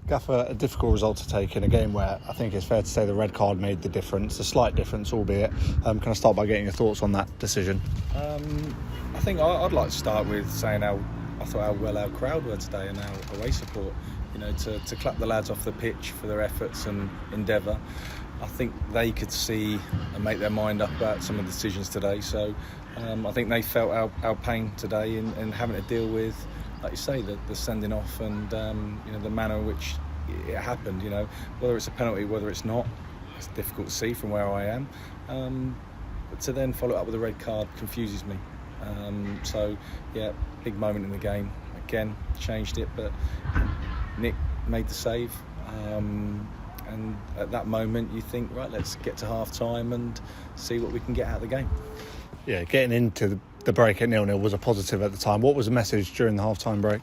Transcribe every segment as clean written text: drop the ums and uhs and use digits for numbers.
Gaffer, a difficult result to take in a game where I think it's fair to say the red card made the difference, a slight difference, albeit. Can I start by getting your thoughts on that decision? I think I'd like to start with saying how well our crowd were today and our away support. You know, to clap the lads off the pitch for their efforts and endeavour. I think they could see and make their mind up about some of the decisions today. So I think they felt our pain today in having to deal with, like you say, the sending off and the manner in which it happened. You know, whether it's a penalty, whether it's not, it's difficult to see from where I am. But to then follow it up with a red card confuses me. So yeah, big moment in the game. Again, changed it, but Nick made the save. And at that moment you think, right, let's get to half time and see what we can get out of the game. Yeah, getting into the break at 0-0 was a positive at the time. What was the message during the half-time break?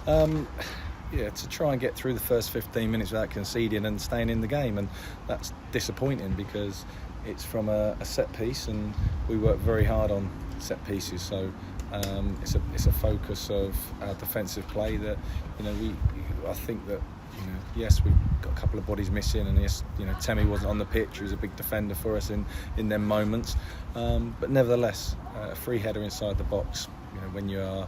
To try and get through the first 15 minutes without conceding and staying in the game, and that's disappointing because it's from a set piece and we work very hard on set pieces, so it's a focus of our defensive play that, I think that, yes, we've got a couple of bodies missing, and yes, Temi wasn't on the pitch. He was a big defender for us in them moments, but nevertheless, a free header inside the box. When you are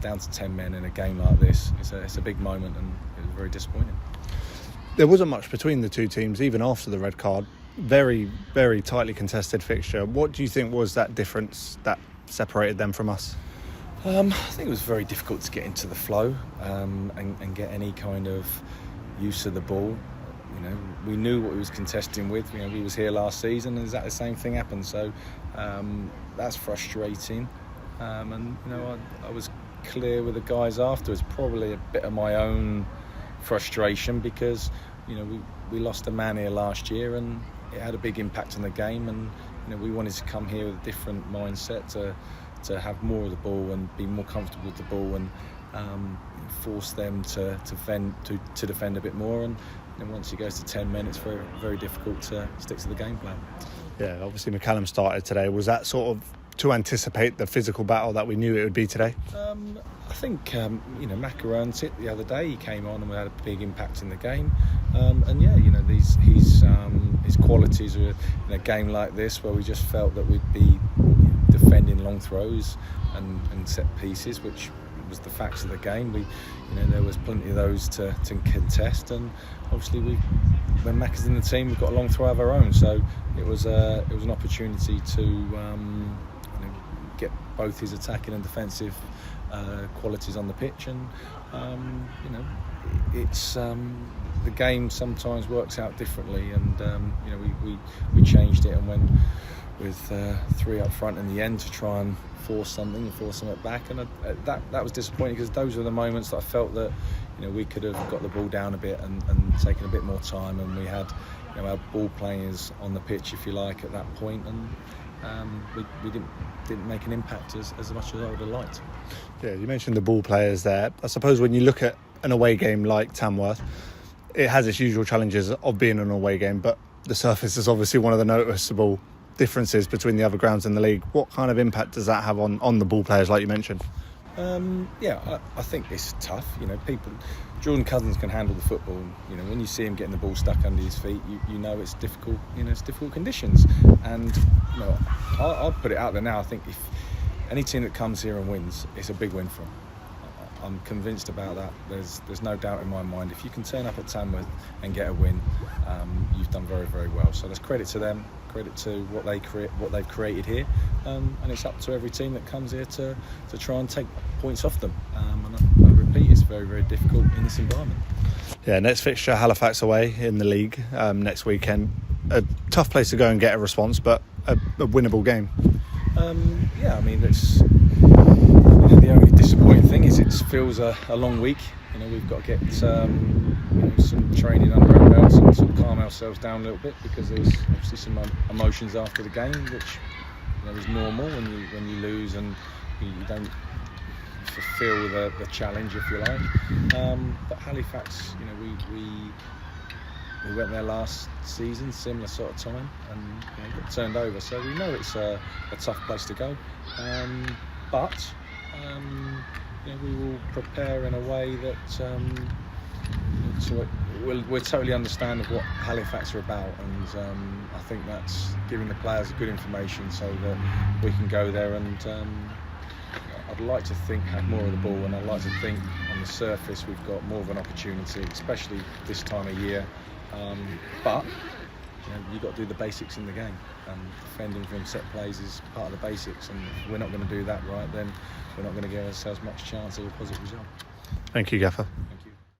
down to 10 men in a game like this, it's a big moment, and it was very disappointing. There wasn't much between the two teams, even after the red card. Very, very tightly contested fixture. What do you think was that difference that separated them from us? I think it was very difficult to get into the flow and get any kind of use of the ball. We knew what we was contesting with. We was here last season, and exactly the same thing happened. So that's frustrating. I was clear with the guys afterwards. Probably a bit of my own frustration because we lost a man here last year, and it had a big impact on the game. And we wanted to come here with a different mindset to have more of the ball and be more comfortable with the ball and force them to defend a bit more. And once it goes to 10 men, it's very, very difficult to stick to the game plan. Yeah, obviously McCallum started today. Was that sort of to anticipate the physical battle that we knew it would be today? I think Macca earned it the other day. He came on and had a big impact in the game. His qualities are in a game like this where we just felt that we'd be defending long throws and set pieces, which was the facts of the game. There was plenty of those to contest, and obviously when Macca's in the team, we've got a long throw of our own. So it was an opportunity to get both his attacking and defensive qualities on the pitch, and it's the game sometimes works out differently, and we changed it and went with 3 up front in the end to try and force something back, and that was disappointing because those were the moments that I felt that we could have got the ball down a bit and taken a bit more time, and we had our ball players on the pitch, if you like, at that point, and we didn't make an impact as much as I would have liked. Yeah, you mentioned the ball players there. I suppose when you look at an away game like Tamworth, it has its usual challenges of being an away game, but the surface is obviously one of the noticeable differences between the other grounds in the league. What kind of impact does that have on the ball players, like you mentioned? I think it's tough. Jordan Cousins can handle the football. When you see him getting the ball stuck under his feet, you know it's difficult. It's difficult conditions, and I'll put it out there now. I think if any team that comes here and wins, it's a big win for them. I'm convinced about that. There's no doubt in my mind. If you can turn up at Tamworth and get a win, you've done very, very well. So there's credit to them, credit to what they've created here, and it's up to every team that comes here to try and take points off them. And I repeat, it's very, very difficult in this environment. Yeah, next fixture, Halifax away in the league next weekend. A tough place to go and get a response, but a winnable game. It's the only disappointing thing is it feels a long week. We've got to get some training under our belts and sort of calm ourselves down a little bit, because there was obviously some emotions after the game, which is normal when you lose and you don't fulfil the challenge, if you like. But Halifax, we went there last season, similar sort of time, and got turned over. So we know it's a tough place to go, but we will prepare in a way that So we're totally understand of what Halifax are about, and I think that's giving the players good information so that we can go there and I'd like to think have more of the ball, and I'd like to think on the surface we've got more of an opportunity, especially this time of year. But you've got to do the basics in the game, and defending from set plays is part of the basics, and if we're not going to do that right, then we're not going to give ourselves much chance of a positive result. Thank you, Gaffer.